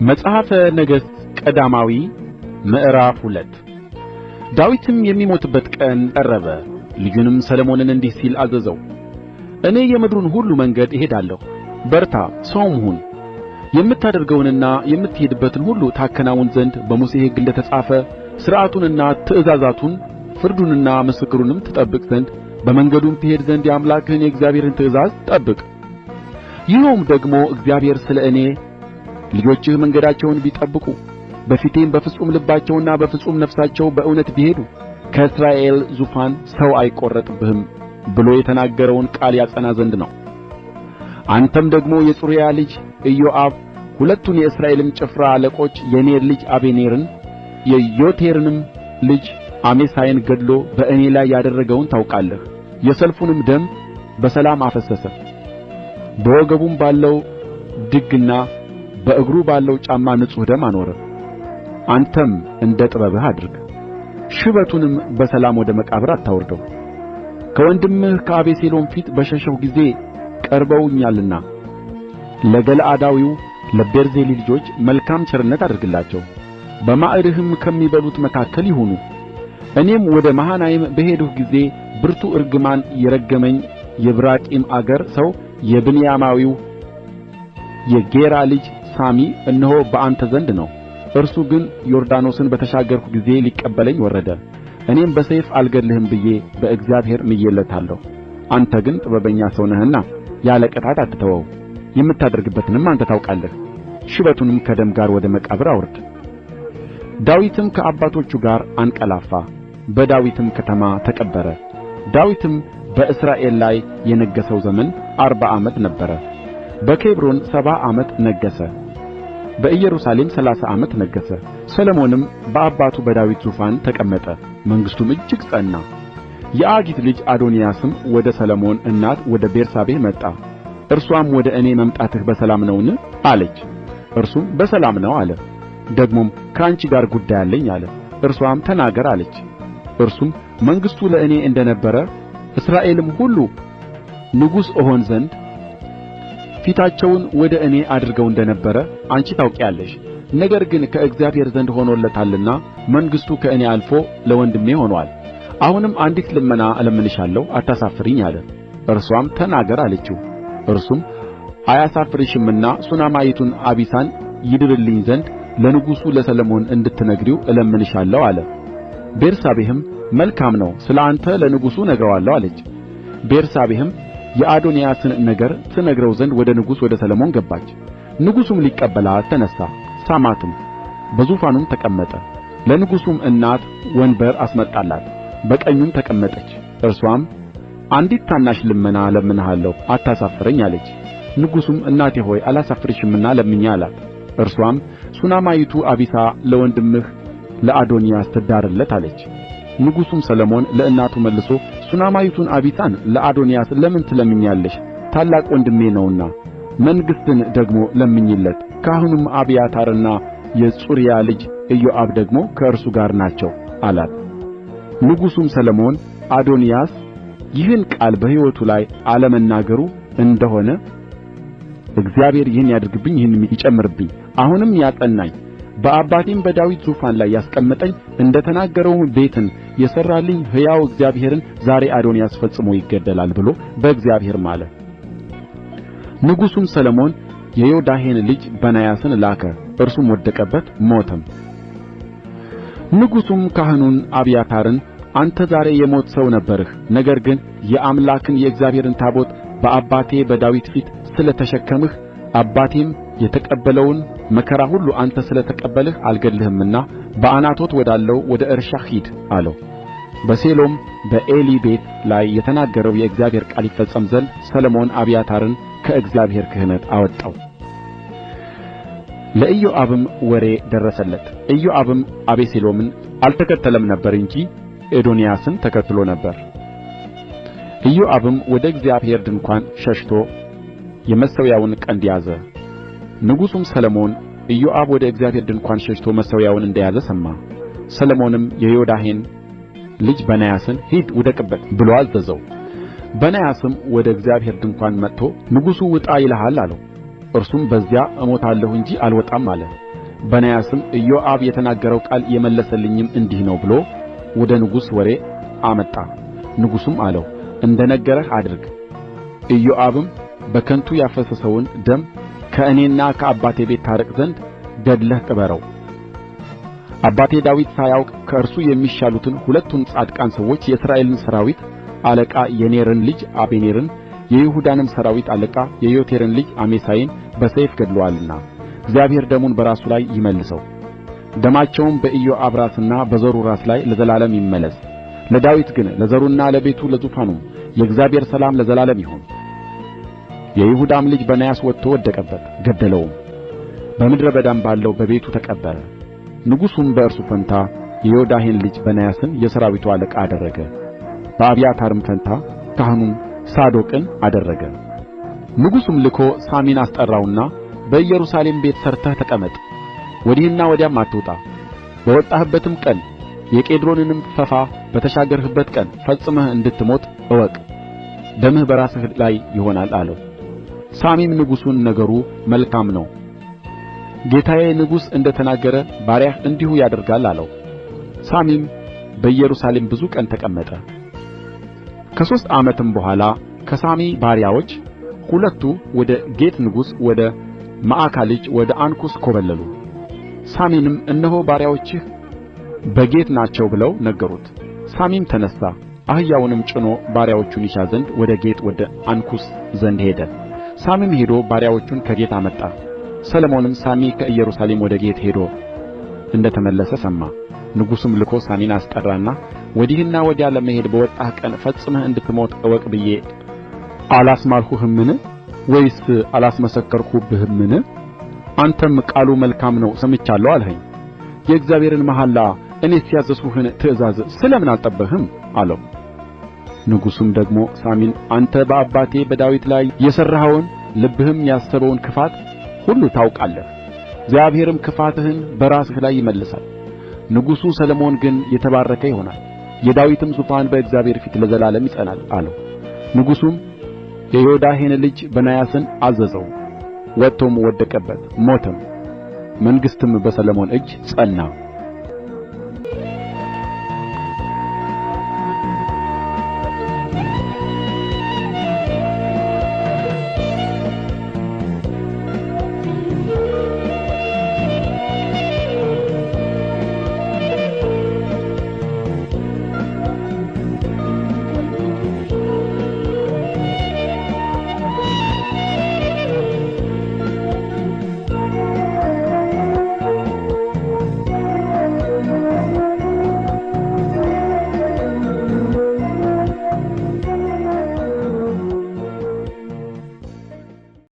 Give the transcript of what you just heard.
መጽሐፈ ነገሥት ቀዳማዊ ምዕራፍ 2 ዳዊትም የሚሞትበት ቀን ቀረበ። ልጁንም ሰሎሞንን እንዲህ ሲል አዘዘው፣ እኔ የምድሩን ሁሉ መንገድ እሄዳለሁ፣ በርታ ሰውም ሁን። የምታደርገውንና የምትሄድበትን ሁሉ ታከናውን ዘንድ በሙሴ ሕግ እንደ ተጻፈ ሥርዓቱንና ትእዛዛቱን ፍርዱንና ምስክሩንም ትጠብቅ ዘንድ በመንገዱም ትሄድ ዘንድ የአምላክህን የእግዚአብሔርን ትእዛዝ ጠብቅ። ይኸውም ደግሞ እግዚአብሔር ስለ እኔ ልጆችህ መንገዳቸውን ቢጠብቁ በፊቴም በፍጹም ልባቸውና በፍጹም ነፍሳቸው በእውነት ቢሄዱ ከእስራኤል ዙፋን ሰው አይቈረጥብህም ብሎ የተናገረውን ቃል ያጸና ዘንድ ነው። አንተም ደግሞ የጽሩያ ልጅ ኢዮአብ ሁለቱን የእስራኤልን ጭፍራ አለቆች የኔር ልጅ አበኔርን የዬቴሩንም ልጅ አሜሳይን ገድሎ በእኔ ላይ ያደረገውን ታውቃለህ። የሰልፉንም ደም በሰላም አፈሰሰ። በወገቡም ባለው ድግና በእግሩ ባለው ጫማ ንጹሕ ደም አኖረ። አንተም እንደ ጥበብህ አድርግ፣ ሽበቱንም በሰላም ወደ መቃብር አታውርደው። ከወንድምህ ከአቤሴሎም ፊት በሸሸሁ ጊዜ ቀርበውኛልና ለገለዓዳዊው ለቤርዜሊ ልጆች መልካም ቸርነት አድርግላቸው፣ በማዕድህም ከሚበሉት መካከል ይሁኑ። እኔም ወደ መሃናይም በሄድሁ ጊዜ ብርቱ እርግማን የረገመኝ የብራቂም አገር ሰው የብንያማዊው የጌራ ልጅ ሳሚ እነሆ በአንተ ዘንድ ነው። እርሱ ግን ዮርዳኖስን በተሻገርሁ ጊዜ ሊቀበለኝ ወረደ። እኔም በሰይፍ አልገድልህም ብዬ በእግዚአብሔር ምዬለታለሁ። አንተ ግን ጥበበኛ ሰው ነህና ያለ ቅጣት አትተወው፣ የምታደርግበትንም አንተ ታውቃለህ። ሽበቱንም ከደም ጋር ወደ መቃብር አውርድ። ዳዊትም ከአባቶቹ ጋር አንቀላፋ፣ በዳዊትም ከተማ ተቀበረ። ዳዊትም በእስራኤል ላይ የነገሠው ዘመን 40 ዓመት ነበረ። በኬብሮን 70 ዓመት ነገሠ። በኢየሩሳሌም 30 ዓመት ነገሠ። ሰሎሞንም በአባቱ በዳዊት ዙፋን ተቀመጠ፣ መንግሥቱም እጅግ ጸና። የአጊት ልጅ አዶንያስም ወደ ሰሎሞን እናት ወደ ቤርሳቤህ መጣ። እርሷም ወደ እኔ መምጣትህ በሰላም ነውን? አለች። እርሱም በሰላም ነው አለ። ደግሞም ከአንቺ ጋር ጉዳይ አለኝ አለ። እርሷም ተናገር አለች። እርሱም መንግሥቱ ለእኔ እንደ ነበረ እስራኤልም ሁሉ ንጉሥ እሆን ዘንድ ፊታቸውን ወደ እኔ አድርገው እንደ ነበረ አንቺ ታውቂያለሽ። ነገር ግን ከእግዚአብሔር ዘንድ ሆኖለታልና መንግሥቱ ከእኔ አልፎ ለወንድሜ ሆኖአል። አሁንም አንዲት ልመና እለምንሻለሁ፣ አታሳፍሪኝ አለ። እርሷም ተናገር አለችው። እርሱም አያሳፍርሽምና ሱነማይቱን አቢሳን ይድርልኝ ዘንድ ለንጉሡ ለሰሎሞን እንድትነግሪው እለምንሻለሁ አለ። ቤርሳቤህም መልካም ነው፣ ስለ አንተ ለንጉሡ እነግረዋለሁ አለች። ቤርሳቤህም የአዶንያስን ነገር ትነግረው ዘንድ ወደ ንጉሡ ወደ ሰሎሞን ገባች። ንጉሡም ሊቀበላት ተነሣ፣ ሳማትም፣ በዙፋኑም ተቀመጠ። ለንጉሡም እናት ወንበር አስመጣላት፣ በቀኙም ተቀመጠች። እርሷም አንዲት ታናሽ ልመና እለምንሃለሁ፣ አታሳፍረኝ አለች። ንጉሡም እናቴ ሆይ አላሳፍርሽምና ለምኚ አላት። እርሷም ሱነማይቱ አቢሳ ለወንድምህ ለአዶንያስ ትዳርለት አለች። ንጉሡም ሰሎሞን ለእናቱ መልሶ ሱነማይቱን አቢሳን ለአዶንያስ ለምን ትለምኛለሽ? ታላቅ ወንድሜ ነውና፣ መንግሥትን ደግሞ ለምኚለት። ካህኑም አብያታርና የጽሩያ ልጅ ኢዮአብ ደግሞ ከእርሱ ጋር ናቸው አላት። ንጉሡም ሰሎሞን አዶንያስ ይህን ቃል በሕይወቱ ላይ አለመናገሩ እንደሆነ እግዚአብሔር ይህን ያድርግብኝ፣ ይህንም ይጨምርብኝ፣ አሁንም ያጸናኝ በአባቴም በዳዊት ዙፋን ላይ ያስቀመጠኝ እንደ ተናገረው ቤትን የሠራልኝ ሕያው እግዚአብሔርን ዛሬ አዶንያስ ፈጽሞ ይገደላል ብሎ በእግዚአብሔር ማለ። ንጉሡም ሰሎሞን የዮዳሄን ልጅ በናያስን ላከ። እርሱም ወደቀበት፣ ሞተም። ንጉሡም ካህኑን አብያታርን አንተ ዛሬ የሞት ሰው ነበርህ፣ ነገር ግን የአምላክን የእግዚአብሔርን ታቦት በአባቴ በዳዊት ፊት ስለ ተሸከምህ አባቴም የተቀበለውን መከራ ሁሉ አንተ ስለ ተቀበልህ አልገድልህምና በዓናቶት ወዳለው ወደ እርሻህ ሂድ አለው። በሴሎም በዔሊ ቤት ላይ የተናገረው የእግዚአብሔር ቃል ይፈጸም ዘንድ ሰሎሞን አብያታርን ከእግዚአብሔር ክህነት አወጣው። ለኢዮአብም ወሬ ደረሰለት። ኢዮአብም አቤሴሎምን አልተከተለም ነበር እንጂ አዶንያስን ተከትሎ ነበር። ኢዮአብም ወደ እግዚአብሔር ድንኳን ሸሽቶ የመሠዊያውን ቀንድ ያዘ። ንጉሡም ሰሎሞን ኢዮአብ ወደ እግዚአብሔር ድንኳን ሸሽቶ መሠዊያውን እንደ ያዘ ሰማ። ሰሎሞንም የዮዳሄን ልጅ በናያስን ሂድ ውደቅበት ብሎ አዘዘው። በናያስም ወደ እግዚአብሔር ድንኳን መጥቶ ንጉሡ ውጣ ይልሃል አለው። እርሱም በዚያ እሞታለሁ እንጂ አልወጣም አለ። በናያስም ኢዮአብ የተናገረው ቃል የመለሰልኝም እንዲህ ነው ብሎ ወደ ንጉሡ ወሬ አመጣ። ንጉሡም አለው እንደ ነገረህ አድርግ። ኢዮአብም በከንቱ ያፈሰሰውን ደም ከእኔና ከአባቴ ቤት ታርቅ ዘንድ ገድለህ ቅበረው። አባቴ ዳዊት ሳያውቅ ከእርሱ የሚሻሉትን ሁለቱን ጻድቃን ሰዎች የእስራኤልን ሠራዊት አለቃ የኔርን ልጅ አበኔርን የይሁዳንም ሠራዊት አለቃ የዬቴርን ልጅ አሜሳይን በሰይፍ ገድሎአልና እግዚአብሔር ደሙን በራሱ ላይ ይመልሰው፣ ደማቸውም በኢዮአብ ራስና በዘሩ ራስ ላይ ለዘላለም ይመለስ። ለዳዊት ግን ለዘሩና ለቤቱ ለዙፋኑም የእግዚአብሔር ሰላም ለዘላለም ይሁን። የይሁዳም ልጅ በናያስ ወጥቶ ወደቀበት፣ ገደለውም፣ በምድረ በዳም ባለው በቤቱ ተቀበረ። ንጉሡም በእርሱ ፋንታ የዮዳሄን ልጅ በናያስን የሠራዊቱ አለቃ አደረገ። በአብያታርም ፋንታ ካህኑን ሳዶቅን አደረገ። ንጉሡም ልኮ ሳሚን አስጠራውና በኢየሩሳሌም ቤት ሠርተህ ተቀመጥ፣ ወዲህና ወዲያም አትውጣ። በወጣህበትም ቀን የቄድሮንንም ፈፋ በተሻገርህበት ቀን ፈጽመህ እንድትሞት እወቅ፣ ደምህ በራስህ ላይ ይሆናል አለው። ሳሚም ንጉሡን ነገሩ መልካም ነው፣ ጌታዬ ንጉሥ እንደ ተናገረ ባሪያህ እንዲሁ ያደርጋል አለው። ሳሚም በኢየሩሳሌም ብዙ ቀን ተቀመጠ። ከሦስት ዓመትም በኋላ ከሳሚ ባሪያዎች ሁለቱ ወደ ጌት ንጉሥ ወደ መዓካ ልጅ ወደ አንኩስ ኰበለሉ። ሳሚንም እነሆ ባሪያዎችህ በጌት ናቸው ብለው ነገሩት። ሳሚም ተነሣ፣ አህያውንም ጭኖ ባሪያዎቹን ይሻ ዘንድ ወደ ጌት ወደ አንኩስ ዘንድ ሄደ። ሳሚም ሄዶ ባሪያዎቹን ከጌት አመጣ። ሰሎሞንም ሳሚ ከኢየሩሳሌም ወደ ጌት ሄዶ እንደ ተመለሰ ሰማ። ንጉሡም ልኮ ሳሚን አስጠራና ወዲህና ወዲያ ለመሄድ በወጣህ ቀን ፈጽመህ እንድትሞት እወቅ ብዬ አላስማልሁህምን? ወይስ አላስመሰከርሁብህምን? አንተም ቃሉ መልካም ነው ሰምቻለሁ አልኸኝ። የእግዚአብሔርን መሐላ እኔስ ያዘዝሁህን ትእዛዝ ስለምን አልጠበቅህም? አለው። ንጉሡም ደግሞ ሳሚን አንተ በአባቴ በዳዊት ላይ የሠራኸውን ልብህም ያሰበውን ክፋት ሁሉ ታውቃለህ። እግዚአብሔርም ክፋትህን በራስህ ላይ ይመልሳል። ንጉሡ ሰሎሞን ግን የተባረከ ይሆናል፣ የዳዊትም ዙፋን በእግዚአብሔር ፊት ለዘላለም ይጸናል አለው። ንጉሡም የዮዳሄን ልጅ በናያስን አዘዘው። ወጥቶም ወደቀበት፣ ሞተም። መንግሥትም በሰሎሞን እጅ ጸና።